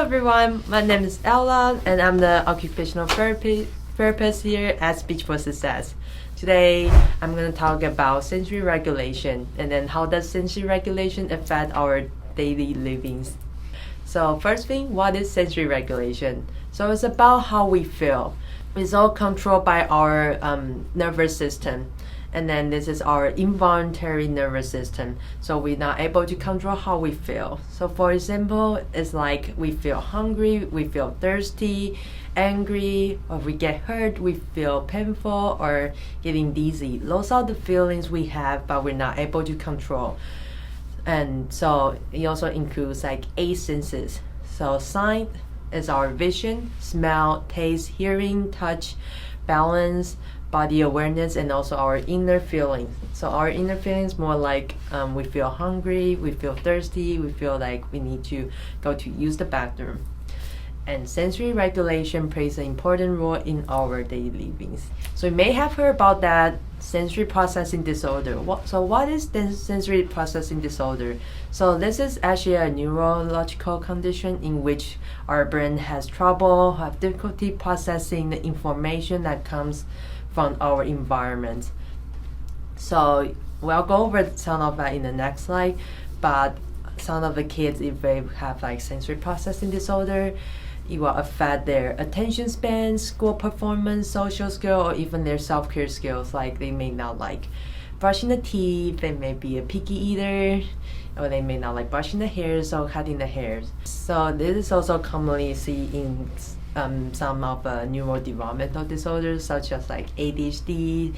everyone, my name is Ella and I'm the occupational therapist here at Speech for Success. Today, I'm going to talk about sensory regulation and then how does sensory regulation affect our daily livings. So first thing, what is sensory regulation? So it's about how we feel. It's all controlled by our nervous system. And then this is our involuntary nervous system. So we're not able to control how we feel. So for example, it's like we feel hungry, we feel thirsty, angry, or if we get hurt, we feel painful or getting dizzy. Those are the feelings we have, but we're not able to control. And so it also includes like 8 senses. So sight is our vision, smell, taste, hearing, touch, balance, body awareness, and also our inner feelings. So our inner feelings more like we feel hungry, we feel thirsty, we feel like we need to go to use the bathroom. And sensory regulation plays an important role in our daily livings. So you may have heard about that sensory processing disorder. What is the sensory processing disorder? So this is actually a neurological condition in which our brain has trouble, have difficulty processing the information that comes from our environment. So we'll go over some of that in the next slide, but some of the kids, if they have like sensory processing disorder, it will affect their attention span, school performance, social skill, or even their self-care skills. Like they may not like brushing the teeth, they may be a picky eater, or they may not like brushing the hairs or cutting the hairs. So this is also commonly seen in some of neurodevelopmental disorders such as like ADHD,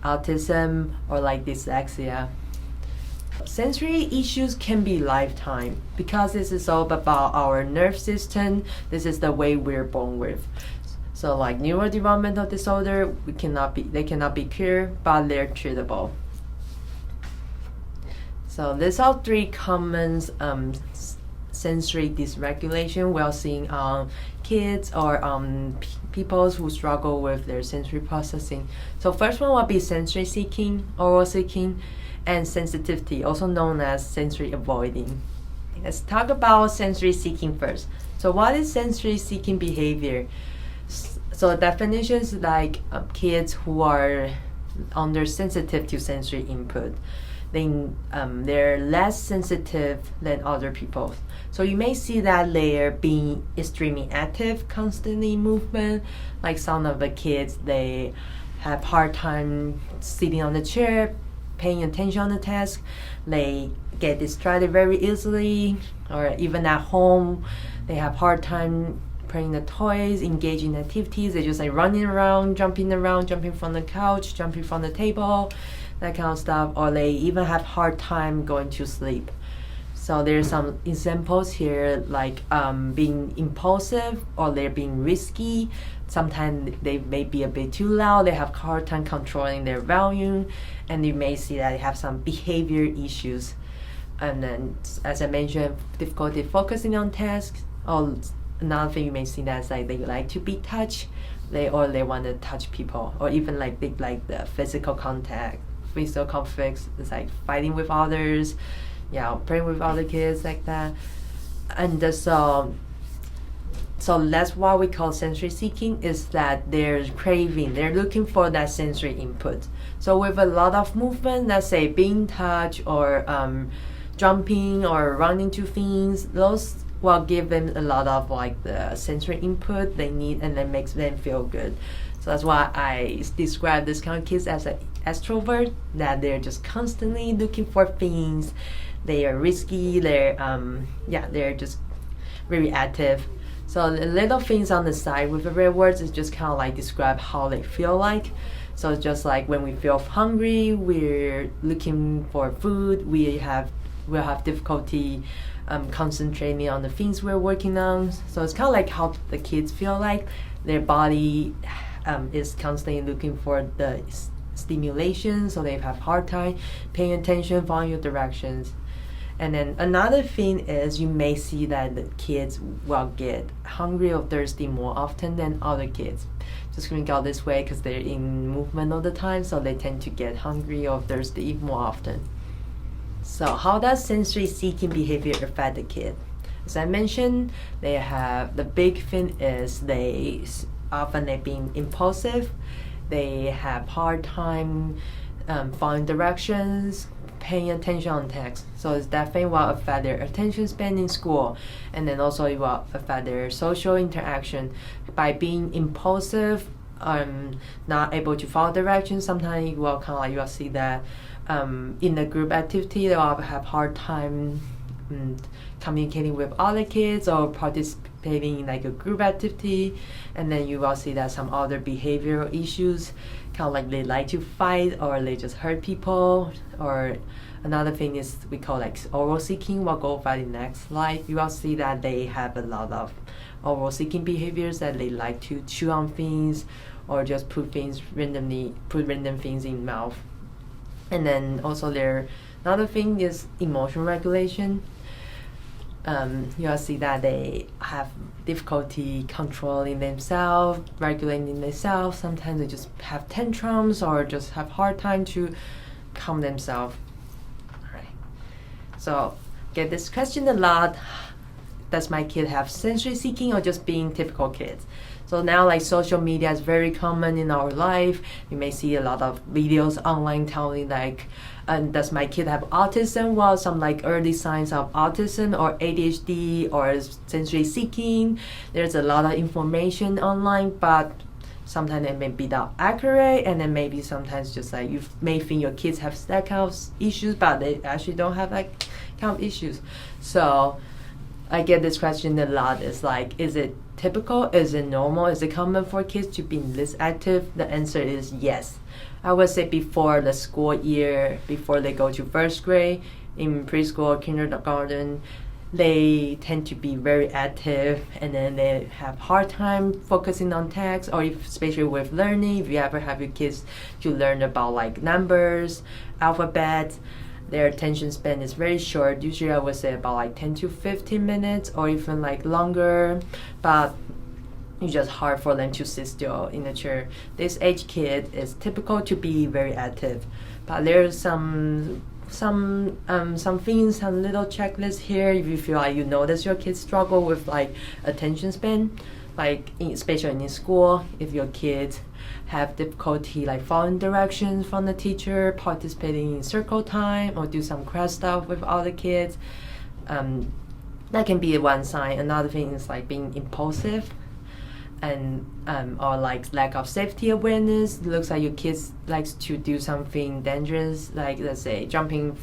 autism, or like dyslexia. Sensory issues can be lifetime because this is all about our nerve system. This is the way we're born with. So like neurodevelopmental disorder, they cannot be cured, but they're treatable. So these are 3 common sensory dysregulation we're seeing on kids or people who struggle with their sensory processing. So first one will be sensory seeking, oral seeking, and sensitivity, also known as sensory avoiding. Let's talk about sensory seeking first. So what is sensory seeking behavior? So definitions like kids who are undersensitive to sensory input. They're less sensitive than other people. So you may see that they're being extremely active, constantly movement. Like some of the kids, they have hard time sitting on the chair, paying attention on the task. They get distracted very easily, or even at home, they have hard time playing the toys, engaging in activities. They're just like running around, jumping from the couch, jumping from the table, that kind of stuff, or they even have hard time going to sleep. So there's some examples here like being impulsive, or they're being risky. Sometimes they may be a bit too loud, they have hard time controlling their volume, and you may see that they have some behavior issues. And then, as I mentioned, difficulty focusing on tasks. Or another thing you may see that is like they like to be touched, they want to touch people, or even like big like the physical conflicts. It's like fighting with others, playing with other kids like that. And so that's what we call sensory seeking, is that they're craving, they're looking for that sensory input. So with a lot of movement, let's say being touched or jumping or running to things, those will give them a lot of like the sensory input they need, and that makes them feel good. So that's why I describe this kind of kids as an extrovert, that they're just constantly looking for things. They are risky, they're just very active. So the little things on the side with the red words is just kind of like describe how they feel like. So it's just like when we feel hungry, we're looking for food, we'll have difficulty concentrating on the things we're working on. So it's kind of like how the kids feel like their body is constantly looking for the stimulation, so they have hard time paying attention, following your directions. And then another thing is you may see that the kids will get hungry or thirsty more often than other kids. Just going to go this way because they're in movement all the time, so they tend to get hungry or thirsty more often. So how does sensory seeking behavior affect the kid? As I mentioned, they have the big thing is they being impulsive. They have hard time following directions, paying attention on text. So it's definitely will affect their attention span in school, and then also it will affect their social interaction by being impulsive. Not able to follow directions. Sometimes you will kind of like you will see that in the group activity they will have hard time communicating with other kids or participating in like a group activity, and then you will see that some other behavioral issues, kind of like they like to fight or they just hurt people. Or another thing is we call like oral seeking. We'll go by the next slide. You will see that they have a lot of oral seeking behaviors, that they like to chew on things or just put random things in mouth. And then also another thing is emotion regulation. You'll see that they have difficulty controlling themselves, regulating themselves. Sometimes they just have tantrums or just have hard time to calm themselves. All right. So get this question a lot. Does my kid have sensory seeking or just being typical kids? So now like social media is very common in our life. You may see a lot of videos online telling like, does my kid have autism? Well, some like early signs of autism or ADHD or sensory seeking. There's a lot of information online, but sometimes it may be not accurate, and then maybe sometimes just like you may think your kids have that kind of issues, but they actually don't have that kind of issues. So I get this question a lot. It's like, is it typical? Is it normal? Is it common for kids to be this active? The answer is yes. I would say before the school year, before they go to first grade, in preschool, kindergarten, they tend to be very active, and then they have hard time focusing on text, or especially with learning. If you ever have your kids to learn about like numbers, alphabet, their attention span is very short. Usually I would say about like 10 to 15 minutes or even like longer, but it's just hard for them to sit still in a chair. This age kid is typical to be very active, but there's some things, some little checklists here. If you feel like you notice your kids struggle with like attention span, like especially in school, if your kids have difficulty like following directions from the teacher, participating in circle time, or do some craft stuff with other kids, that can be one sign. Another thing is like being impulsive, and or like lack of safety awareness. It looks like your kids likes to do something dangerous, like let's say jumping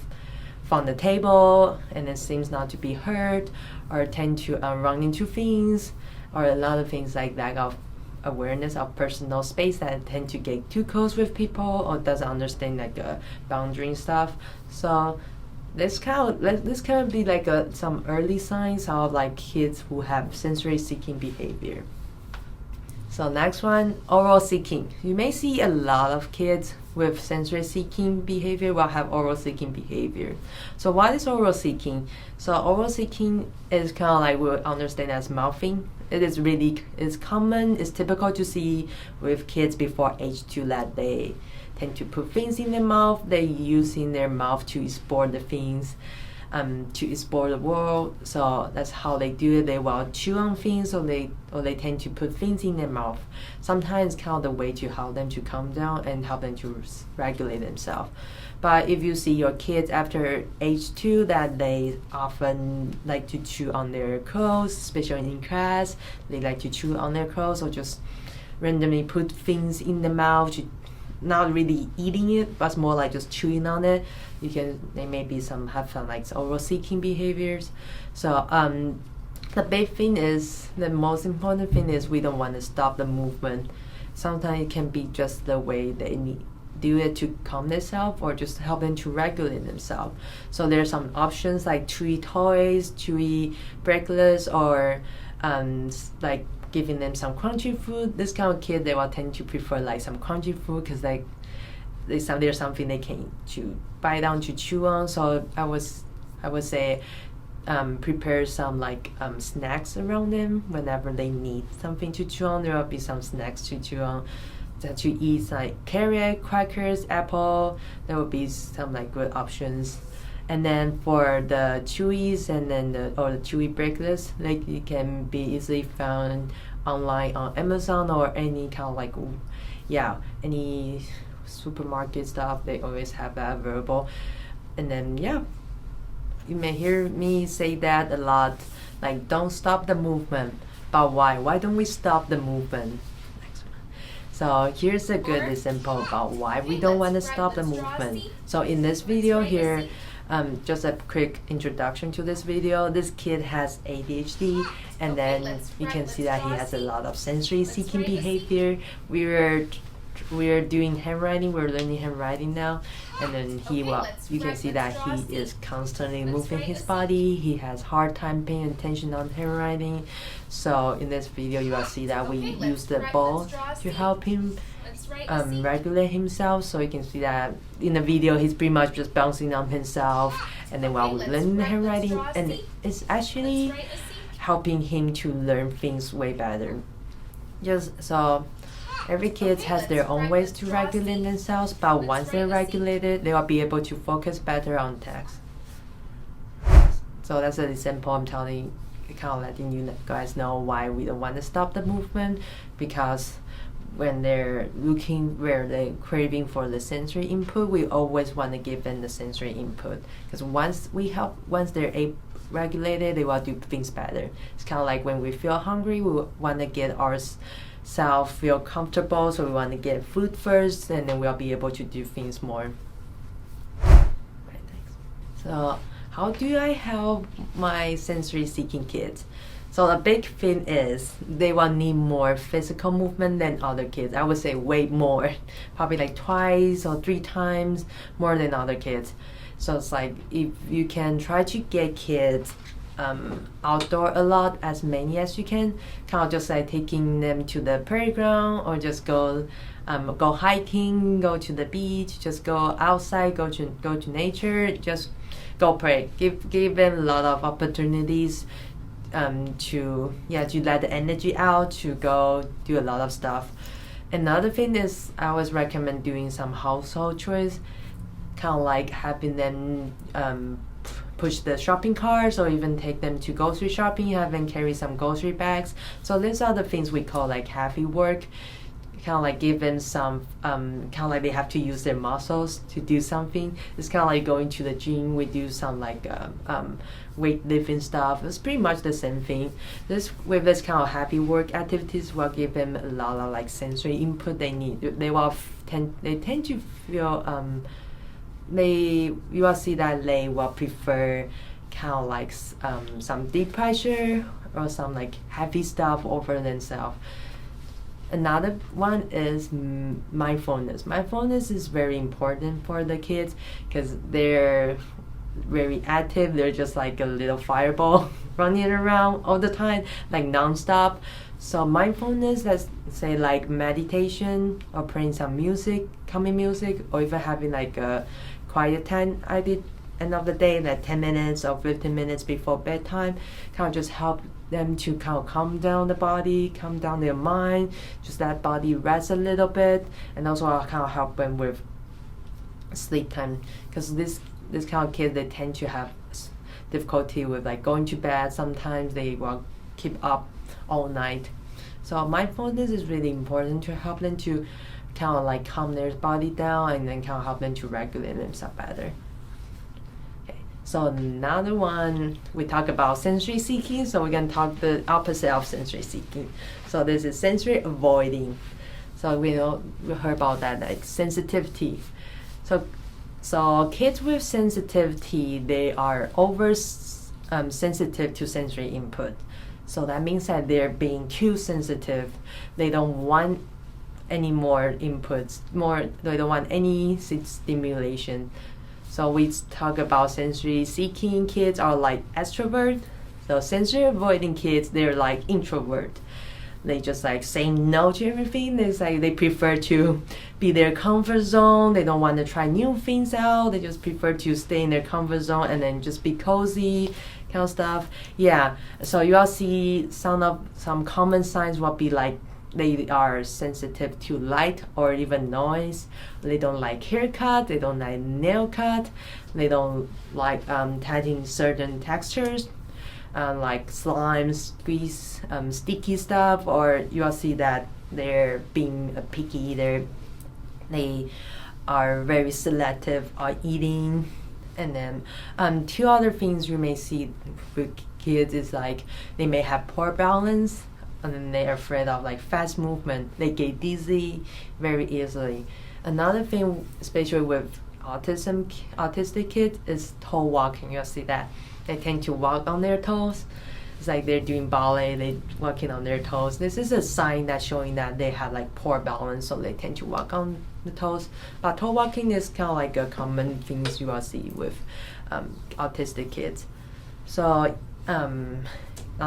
from the table and it seems not to be hurt, or tend to run into things, or a lot of things like lack of awareness of personal space, that tend to get too close with people or doesn't understand like boundary and stuff. So this can be like some early signs of like kids who have sensory seeking behavior. So next one, oral seeking. You may see a lot of kids with sensory seeking behavior will have oral seeking behavior. So what is oral seeking? So oral seeking is kind of like we understand as mouthing. It's common, it's typical to see with kids before age 2 that they tend to put things in their mouth. They're using their mouth to explore the things, to explore the world. So that's how they do it. They will chew on things, or they tend to put things in their mouth. Sometimes kind of the way to help them to calm down and help them to regulate themselves. But if you see your kids after age 2 that they often like to chew on their clothes, especially in class, they like to chew on their clothes or just randomly put things in the mouth, not really eating it, but more like just chewing on it. They may be have some like oral seeking behaviors. So the most important thing is we don't want to stop the movement. Sometimes it can be just the way they do it to calm themselves or just help them to regulate themselves. So there's some options like chewy toys, chewy breaklets, or like giving them some crunchy food. This kind of kid, they will tend to prefer like some crunchy food because there's something they can bite down to chew on. So I would say prepare some like snacks around them whenever they need something to chew on. There will be some snacks to chew on that you eat, like carrot, crackers, apple. There will be some like good options. And then for the chewies and then the chewy bricklets, like it can be easily found online on Amazon or any kind of like, yeah, any supermarket stuff. They always have that available. And then yeah, you may hear me say that a lot, like don't stop the movement. But why? Why don't we stop the movement? So here's a good example about why we don't want to stop the movement. So in this video here, just a quick introduction to this video. This kid has ADHD, and then you can see that he has a lot of sensory seeking behavior. We're doing handwriting. We're learning handwriting now, and then you can see that he is constantly moving his body. He has hard time paying attention on handwriting. So in this video, you will see that we use the ball to help him regulate himself. So you can see that in the video, he's pretty much just bouncing on himself. And then while we learn the handwriting, and it's actually helping him to learn things way better. Just so. Every kid has their own ways to regulate themselves, but once they're regulated, they will be able to focus better on text. So that's an example I'm telling, kind of letting you guys know why we don't want to stop the movement, because when they're where they're craving for the sensory input, we always want to give them the sensory input, because once they're regulated, they will do things better. It's kind of like when we feel hungry, we want to get ourselves feel comfortable, so we want to get food first, and then we'll be able to do things more. Right, thanks. So how do I help my sensory seeking kids? So the big thing is they will need more physical movement than other kids. I would say way more, probably like twice or 3 times more than other kids. So it's like if you can try to get kids outdoor a lot, as many as you can, kind of just like taking them to the playground, or just go hiking, go to the beach, just go outside, go to nature, just go play. Give them a lot of opportunities to let the energy out, to go do a lot of stuff. Another thing is I always recommend doing some household chores, kind of like having them push the shopping carts, or even take them to grocery shopping, have them carry some grocery bags. So these are the things we call like heavy work. Kind of like give them some, kind of like they have to use their muscles to do something. It's kind of like going to the gym. We do some like weightlifting stuff. It's pretty much the same thing. With this kind of heavy work activities, will give them a lot of like sensory input they need. They tend to feel you will see that they will prefer kind of like some deep pressure or some like heavy stuff over themselves. Another one is mindfulness. Mindfulness is very important for the kids, because they're very active. They're just like a little fireball running around all the time, like nonstop. So mindfulness, let's say like meditation, or playing some music, calming music, or even having like a quiet time at the end of the day, like 10 minutes or 15 minutes before bedtime, kind of just help them to kind of calm down the body, calm down their mind, just let body rest a little bit, and also I'll kind of help them with sleep time, because this kind of kids, they tend to have difficulty with like going to bed. Sometimes they will keep up all night. So mindfulness is really important to help them to kind of like calm their body down, and then kind of help them to regulate themselves better. Okay, so another one, we talk about sensory seeking, so we're going to talk the opposite of sensory seeking. So this is sensory avoiding. So we heard about that, like sensitivity. So kids with sensitivity, they are sensitive to sensory input. So that means that they're being too sensitive. They don't want any more inputs, they don't want any stimulation. So we talk about sensory seeking kids are like extrovert. So sensory avoiding kids, they're like introvert. They just like say no to everything. They prefer to be their comfort zone. They don't want to try new things out. They just prefer to stay in their comfort zone and then just be cozy, kind of stuff. Yeah. So you all see some common signs will be like they are sensitive to light or even noise. They don't like haircut. They don't like nail cut. They don't like touching certain textures, like slime, squeeze, sticky stuff. Or you'll see that they're being picky. They are very selective on eating. And then two other things you may see with kids is like they may have poor balance, and then they're afraid of like fast movement. They get dizzy very easily. Another thing, especially with autistic kids, is toe walking. You'll see that they tend to walk on their toes. It's like they're doing ballet, they walking on their toes. This is a sign that's showing that they have like poor balance, so they tend to walk on the toes. But toe walking is kind of like a common thing you will see with autistic kids. So on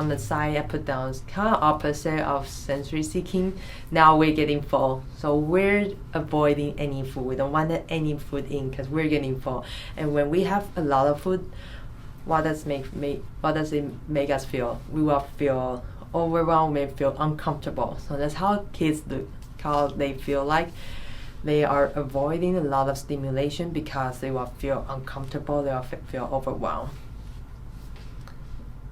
the side I put down kind of opposite of sensory seeking. Now we're getting full, so we're avoiding any food. We don't want any food in because we're getting full. And when we have a lot of food, what does it make us feel? We will feel overwhelmed, we feel uncomfortable. So that's how kids look, how they feel like. They are avoiding a lot of stimulation because they will feel uncomfortable, they will feel overwhelmed.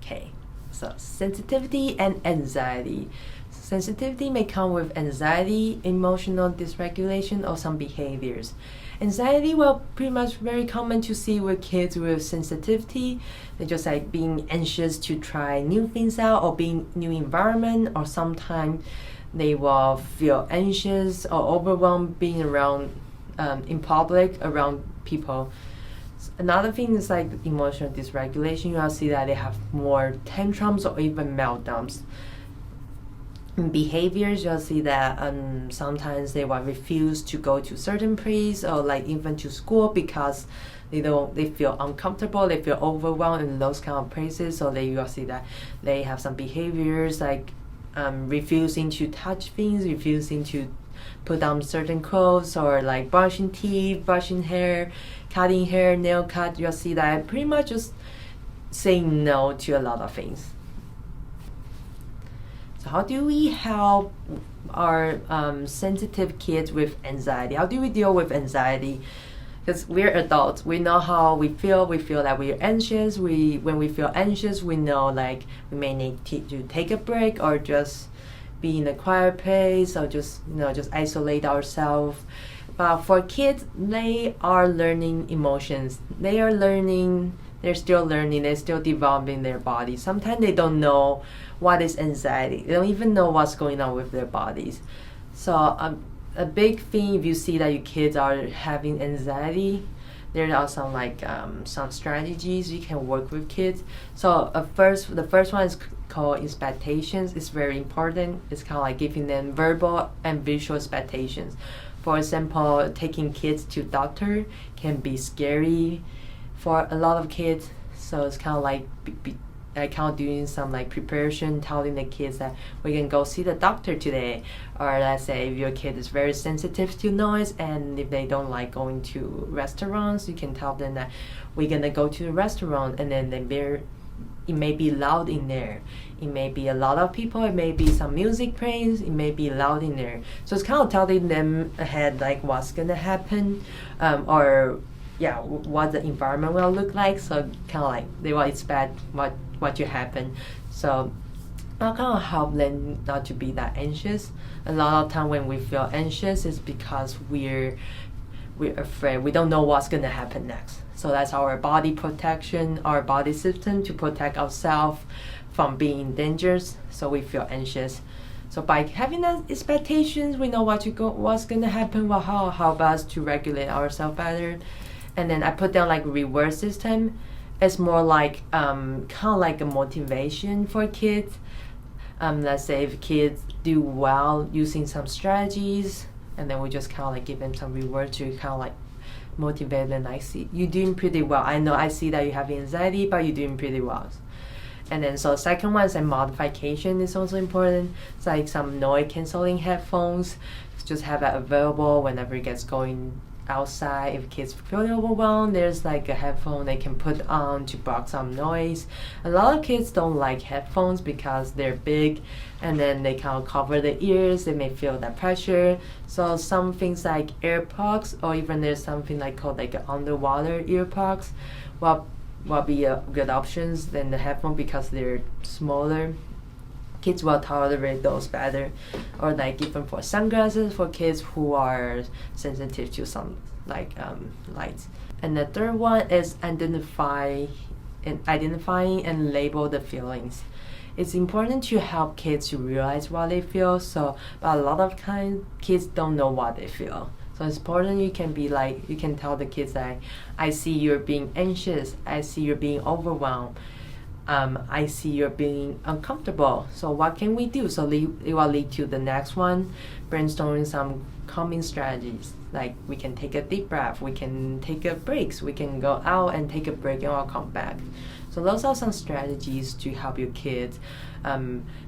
Okay, so sensitivity and anxiety. Sensitivity may come with anxiety, emotional dysregulation, or some behaviors. Anxiety, well, pretty much very common to see with kids with sensitivity. They're just like being anxious to try new things out or being new environment, or sometimes they will feel anxious or overwhelmed being around in public, around people. Another thing is like emotional dysregulation. You'll see that they have more tantrums or even meltdowns. In behaviors, you'll see that sometimes they will refuse to go to certain places or like even to school because they feel uncomfortable, they feel overwhelmed in those kind of places. So you'll see that they have some behaviors like refusing to touch things, refusing to put on certain clothes, or like brushing teeth, brushing hair, cutting hair, nail cut. You'll see that pretty much just saying no to a lot of things. So how do we help our sensitive kids with anxiety? How do we deal with anxiety? Because we're adults, we know how we feel. We feel that we're anxious. When we feel anxious, we know like we may need to take a break or just be in a quiet place, or just isolate ourselves. But for kids, they are learning emotions. They're still learning. They're still developing their body. Sometimes they don't know what is anxiety. They don't even know what's going on with their bodies. So a big thing, if you see that your kids are having anxiety, there are some strategies you can work with kids. So the first one is called expectations. It's very important. It's kind of like giving them verbal and visual expectations. For example, taking kids to doctor can be scary for a lot of kids. So it's kind of like doing some like preparation, telling the kids that we can go see the doctor today. Or let's say if your kid is very sensitive to noise, and if they don't like going to restaurants, you can tell them that we're gonna go to the restaurant, and then it may be loud in there. It may be a lot of people. It may be some music playing. It may be loud in there. So it's kind of telling them ahead like what's gonna happen, or what the environment will look like. So kind of like they will expect what will happen. So I'll kind of help them not to be that anxious. A lot of time when we feel anxious, it's because we're afraid. We don't know what's gonna happen next. So that's our body protection, our body system to protect ourselves from being dangerous. So we feel anxious. So by having that expectations, we know what's gonna happen. Will help us to regulate ourselves better. And then I put down like reward system. It's more like kind of like a motivation for kids. Let's say if kids do well using some strategies, and then we just kind of like give them some reward to kind of like motivate them. I see you're doing pretty well. I see that you have anxiety, but you're doing pretty well. And then so second one is a modification is also important. It's like some noise canceling headphones. Just have that available whenever it gets going outside. If kids feel overwhelmed, there's like a headphone they can put on to block some noise. A lot of kids don't like headphones because they're big and then they kind of cover the ears. They may feel that pressure. So some things like AirPods, or even there's something like called like underwater earplugs, will be a good options than the headphone because they're smaller. Kids will tolerate those better, or like even for sunglasses for kids who are sensitive to some lights. And the third one is identifying and label the feelings. It's important to help kids to realize what they feel. But a lot of times kids don't know what they feel. So it's important you can tell the kids that I see you're being anxious, I see you're being overwhelmed. I see you're being uncomfortable. So what can we do? So it will lead to the next one, brainstorming some calming strategies. Like we can take a deep breath, we can take a break, we can go out and take a break and I'll come back. So those are some strategies to help your kids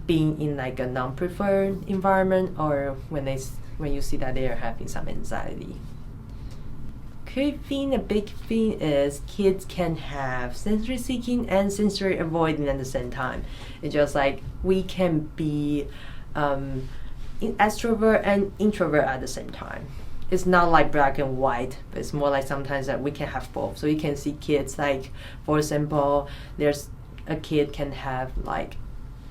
being in like a non-preferred environment, or when you see that they are having some anxiety. A big thing is kids can have sensory seeking and sensory avoiding at the same time. It's just like we can be extrovert and introvert at the same time. It's not like black and white, but it's more like sometimes that we can have both. So you can see kids like, for example, there's a kid can have like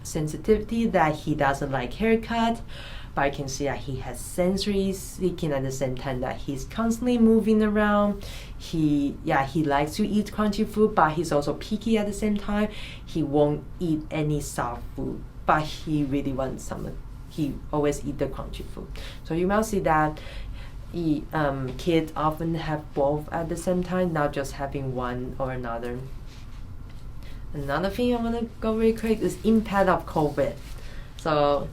sensitivity that he doesn't like haircut, but I can see that he has sensory seeking at the same time, that he's constantly moving around. He likes to eat crunchy food, but he's also picky at the same time. He won't eat any soft food, but he really wants some. He always eat the crunchy food. So you might see that kids often have both at the same time, not just having one or another. Another thing I want to go really quick is impact of COVID. So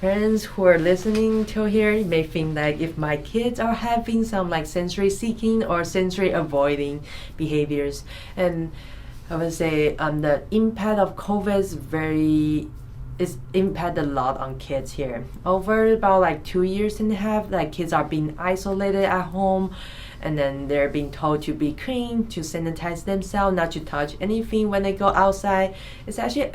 parents who are listening to here may think like, if my kids are having some like sensory seeking or sensory avoiding behaviors, and I would say the impact of COVID is impact a lot on kids here. Over about like 2.5 years, like kids are being isolated at home, and then they're being told to be clean, to sanitize themselves, not to touch anything when they go outside. It's actually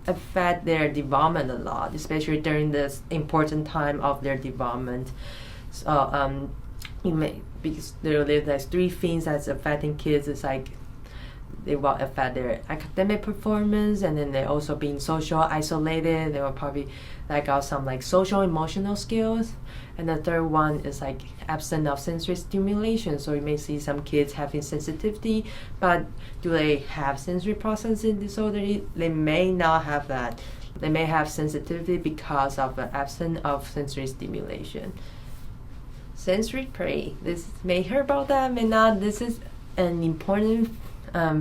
affect their development a lot, especially during this important time of their development. So because there's like 3 things that's affecting kids. It's like they will affect their academic performance, and then they're also being social isolated. They will probably lack out some like social emotional skills. And the third one is like absence of sensory stimulation. So you may see some kids having sensitivity, but do they have sensory processing disorder? They may not have that. They may have sensitivity because of the absence of sensory stimulation. Sensory play. This may hear about that, may not. This is an important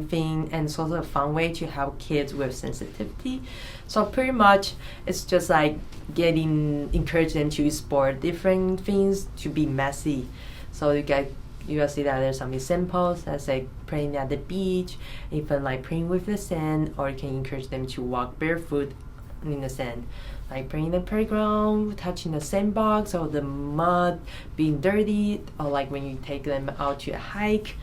thing and sort of a fun way to help kids with sensitivity. So pretty much it's just like encourage them to explore different things, to be messy. So you will see that there's some examples that's like playing at the beach, even like playing with the sand, or you can encourage them to walk barefoot in the sand, like playing in the playground, touching the sandbox or the mud, being dirty, or like when you take them out to a hike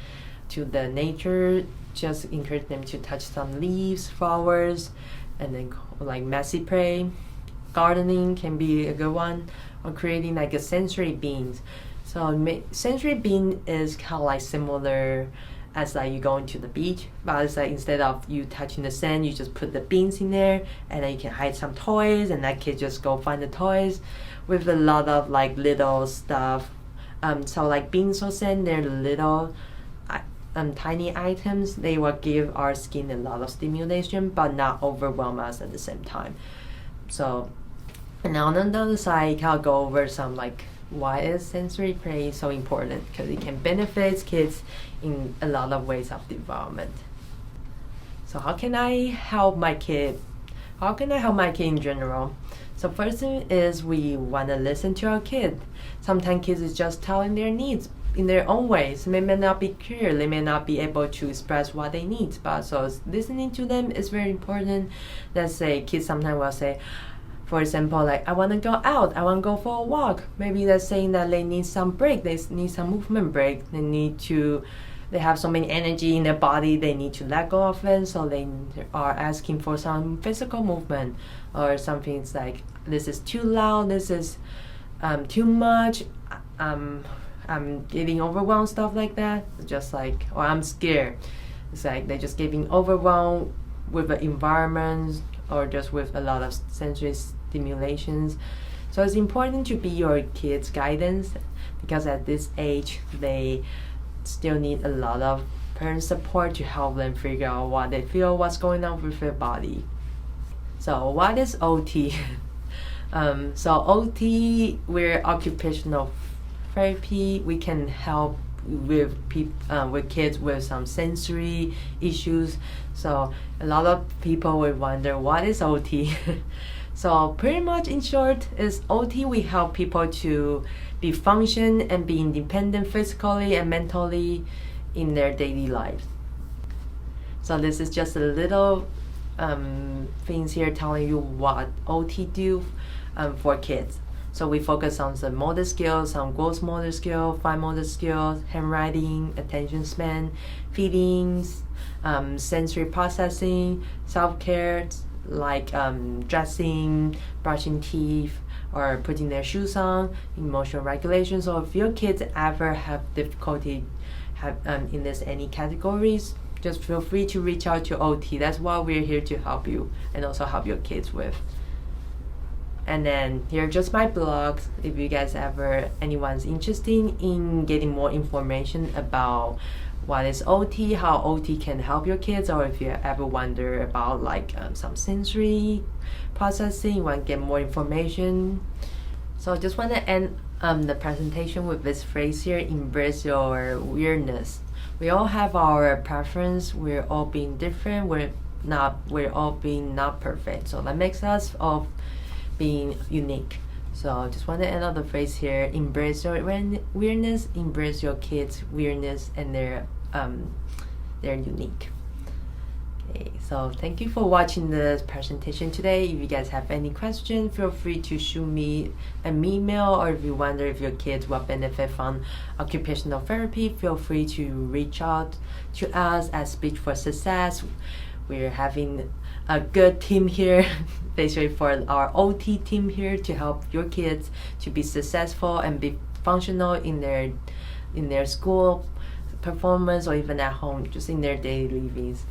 to the nature, just encourage them to touch some leaves, flowers, and then like messy play. Gardening can be a good one, or creating like a sensory beans. So sensory bean is kind of like similar as like you going to the beach, but it's like instead of you touching the sand, you just put the beans in there, and then you can hide some toys, and that kid just go find the toys with a lot of like little stuff. So like beans or sand, they're little tiny items. They will give our skin a lot of stimulation, but not overwhelm us at the same time. So, and on the other side, I'll go over some like why is sensory play so important, because it can benefit kids in a lot of ways of development. So how can I help my kid? How can I help my kid in general? So first thing is we want to listen to our kid. Sometimes kids is just telling their needs in their own ways. They may not be clear, they may not be able to express what they need, but so listening to them is very important. Let's say kids sometimes will say, For example, like I want to go out, I want to go for a walk. Maybe they're saying that they need some break, they need some movement break. They have so many energy in their body, they need to let go of it. So they are asking for some physical movement, or something like this is too loud, this is too much. I'm getting overwhelmed, stuff like that. Just like, or I'm scared. It's like they're just getting overwhelmed with the environment, or just with a lot of sensory stimulations. So it's important to be your kids' guidance, because at this age they still need a lot of parent support to help them figure out what they feel, what's going on with their body. So what is OT? So OT, we're occupational therapy. We can help with kids with some sensory issues. So a lot of people will wonder, what is OT? So pretty much in short is OT, we help people to be function and be independent physically and mentally in their daily lives. So this is just a little things here telling you what OT do for kids. So we focus on the motor skills, on gross motor skill, fine motor skills, handwriting, attention span, feelings, sensory processing, self-care, like dressing, brushing teeth, or putting their shoes on, emotional regulation. So if your kids ever have difficulty in this any categories, just feel free to reach out to OT. That's what we're here to help you and also help your kids with. And then here are just my blogs. If you guys anyone's interested in getting more information about what is OT, how OT can help your kids, or if you ever wonder about like some sensory processing, want to get more information. So I just want to end the presentation with this phrase here: embrace your weirdness. We all have our preference. We're all being different. We're all being not perfect. So that makes us all being unique. So I just want to end on the phrase here: embrace your weirdness, embrace your kids' weirdness, and they're unique. Okay, so thank you for watching the presentation today. If you guys have any questions, feel free to shoot me an email, or if you wonder if your kids will benefit from occupational therapy, feel free to reach out to us at Speech for Success. We're having a good team here, basically for our OT team here, to help your kids to be successful and be functional in their school performance, or even at home, just in their daily livings.